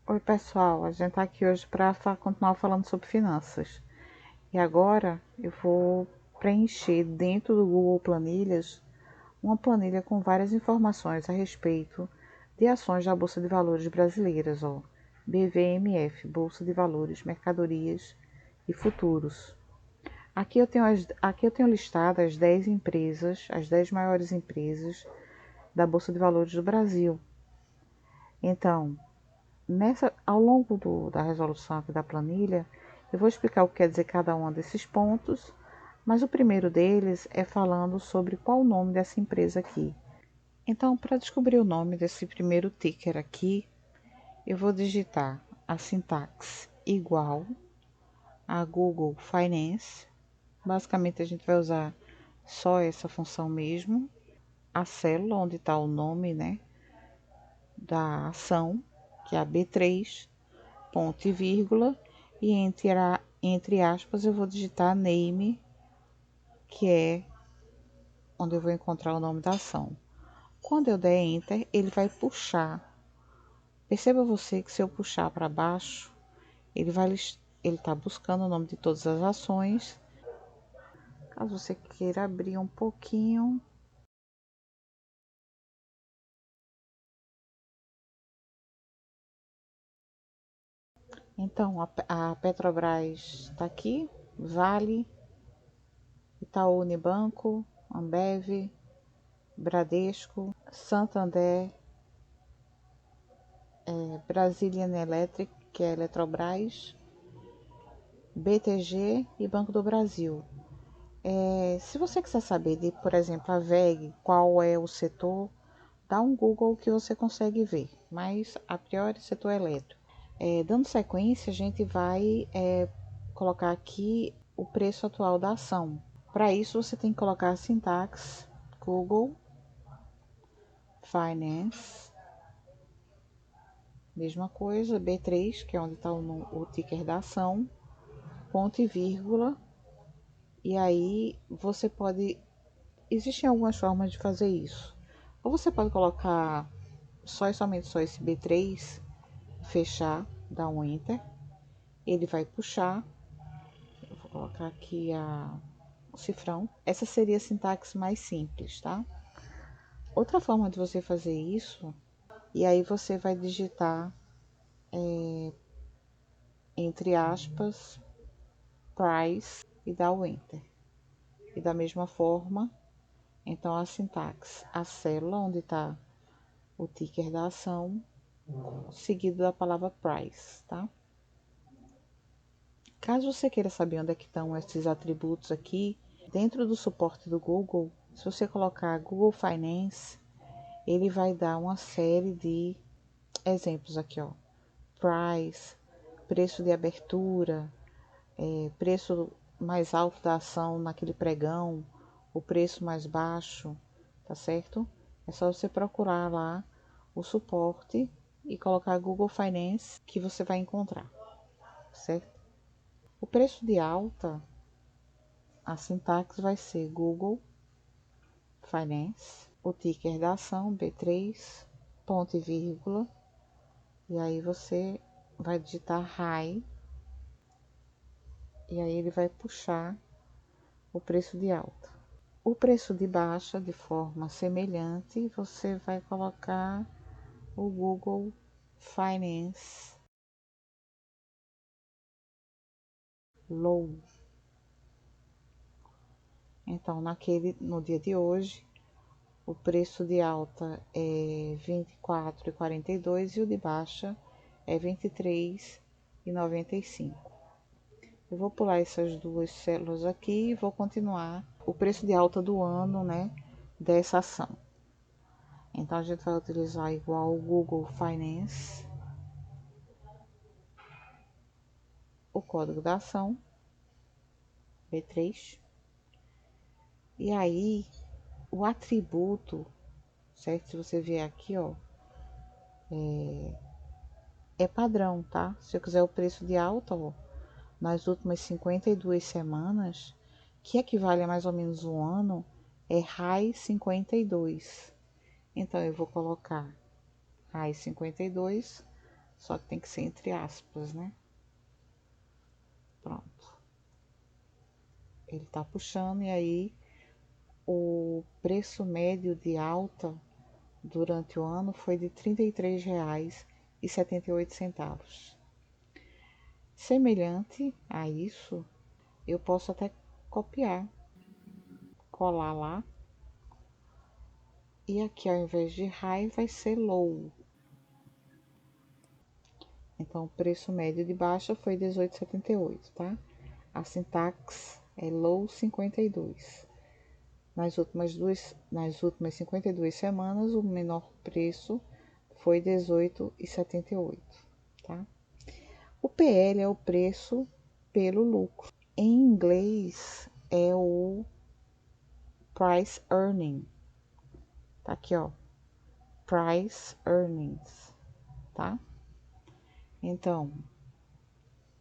Oi, pessoal, a gente tá aqui hoje para continuar falando sobre finanças. E agora eu vou preencher dentro do Google Planilhas uma planilha com várias informações a respeito de ações da Bolsa de Valores brasileiras, ó, BVMF, Bolsa de Valores, Mercadorias e Futuros. Aqui eu tenho listado as 10 empresas, as 10 maiores empresas da Bolsa de Valores do Brasil. Então, ao longo da resolução aqui da planilha, eu vou explicar o que quer dizer cada um desses pontos, mas o primeiro deles é falando sobre qual o nome dessa empresa aqui. Então, para descobrir o nome desse primeiro ticker aqui, eu vou digitar a sintaxe igual a Google Finance. Basicamente, a gente vai usar só essa função mesmo, a célula onde está o nome, né, da ação, que é a B3, ponto e vírgula, e entre aspas eu vou digitar name, que é onde eu vou encontrar o nome da ação. Quando eu der enter, ele vai puxar. Perceba você que se eu puxar para baixo, ele está buscando o nome de todas as ações. Caso você queira abrir um pouquinho, então a Petrobras está aqui, Vale, Itaú Unibanco, Ambev, Bradesco, Santander, Brazilian Electric, que é Eletrobras, BTG e Banco do Brasil. Se você quiser saber de, por exemplo, a VEG, qual é o setor, dá um Google que você consegue ver, mas a priori setor elétrico. Dando sequência, a gente vai colocar aqui o preço atual da ação. Para isso, você tem que colocar a sintaxe Google Finance, mesma coisa, B3, que é onde está o ticker da ação, ponto e vírgula, e aí você pode. Existem algumas formas de fazer isso. Ou você pode colocar só e somente só esse B3, fechar, dar um enter, ele vai puxar. Eu vou colocar aqui o cifrão. Essa seria a sintaxe mais simples, tá? Outra forma de você fazer isso, e aí você vai digitar entre aspas, price e dar o enter. E da mesma forma, então a sintaxe, a célula onde está o ticker da ação, seguido da palavra price, tá? Caso você queira saber onde é que estão esses atributos aqui, dentro do suporte do Google, se você colocar Google Finance, ele vai dar uma série de exemplos aqui, ó. Price, preço de abertura, preço mais alto da ação naquele pregão, o preço mais baixo, tá certo? É só você procurar lá o suporte e colocar Google Finance que você vai encontrar, certo? O preço de alta, a sintaxe vai ser Google Finance, o ticker da ação B3, ponto e vírgula, e aí você vai digitar high, e aí ele vai puxar o preço de alta. O preço de baixa, de forma semelhante, você vai colocar o Google Finance Low. Então, no dia de hoje, o preço de alta é 24,42 e o de baixa é 23,95. Eu vou pular essas duas células aqui e vou continuar o preço de alta do ano, né, dessa ação. Então, a gente vai utilizar igual o Google Finance, o código da ação, B3, e aí o atributo, certo? Se você vier aqui, ó, é padrão, tá? Se eu quiser o preço de alta, ó, nas últimas 52 semanas, que equivale a mais ou menos um ano, é high 52. Então, eu vou colocar high 52, só que tem que ser entre aspas, né? Pronto. Ele tá puxando e aí o preço médio de alta durante o ano foi de R$ 33,78. Semelhante a isso, eu posso até copiar, colar lá, e aqui ao invés de high vai ser low. Então o preço médio de baixa foi 18,78, tá? A sintaxe é low 52. Nas últimas 52 semanas, o menor preço foi 18,78, tá? O PL é o preço pelo lucro. Em inglês é o price earning. Tá aqui, ó. Price earnings, tá? Então,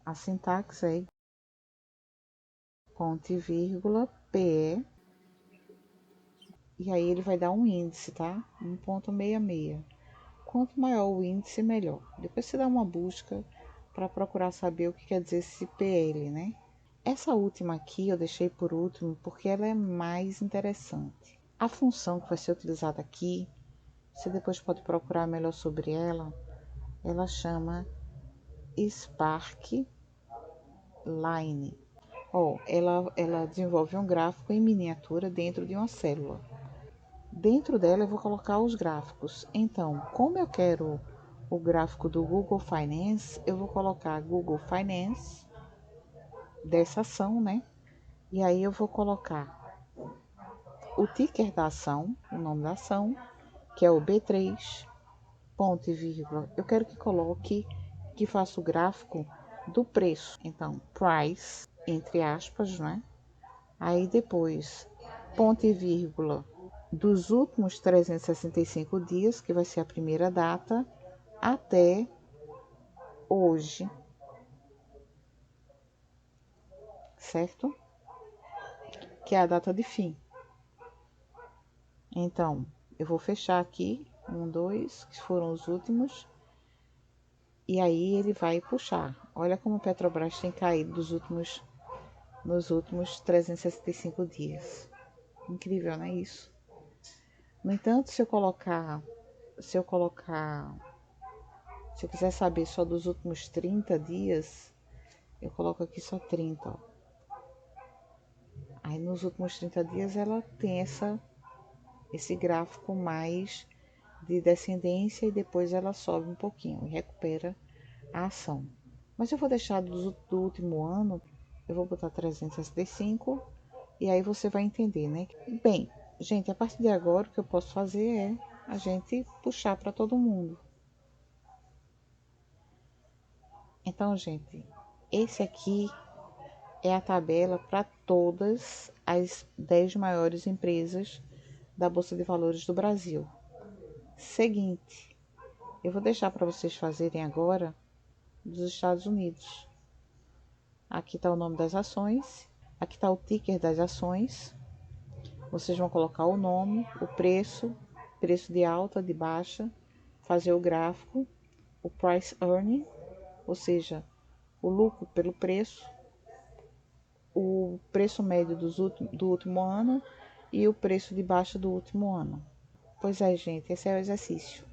a sintaxe é ponto e vírgula, PE, e aí ele vai dar um índice, tá? 1,66. Quanto maior o índice, melhor. Depois você dá uma busca para procurar saber o que quer dizer esse PL, né? Essa última aqui eu deixei por último porque ela é mais interessante. A função que vai ser utilizada aqui, você depois pode procurar melhor sobre ela, ela chama Spark Line. Ela desenvolve um gráfico em miniatura dentro de uma célula. Dentro dela eu vou colocar os gráficos. Então, como eu quero o gráfico do Google Finance, eu vou colocar Google Finance dessa ação, né? E aí eu vou colocar o ticker da ação, o nome da ação, que é o B3, ponto e vírgula. Eu quero que coloque, que faça o gráfico do preço. Então, price, entre aspas, né? Aí depois, ponto e vírgula, dos últimos 365 dias, que vai ser a primeira data, até hoje, certo? Que é a data de fim. Então, eu vou fechar aqui, 1, 2, que foram os últimos, e aí ele vai puxar. Olha como o Petrobras tem caído nos últimos 365 dias. Incrível, não é isso? No entanto, se eu quiser saber só dos últimos 30 dias, eu coloco aqui só 30, ó. Aí nos últimos 30 dias ela tem esse gráfico mais de descendência e depois ela sobe um pouquinho e recupera a ação. Mas eu vou deixar do último ano, eu vou botar 365 e aí você vai entender, né? Bem, gente, a partir de agora o que eu posso fazer é a gente puxar para todo mundo. Então, gente, esse aqui é a tabela para todas as 10 maiores empresas da Bolsa de Valores do Brasil. Seguinte, eu vou deixar para vocês fazerem agora dos Estados Unidos. Aqui está o nome das ações, aqui está o ticker das ações. Vocês vão colocar o nome, o preço, preço de alta, de baixa, fazer o gráfico, o price earning, ou seja, o lucro pelo preço, o preço médio do último ano e o preço de baixa do último ano. Pois é, gente, esse é o exercício.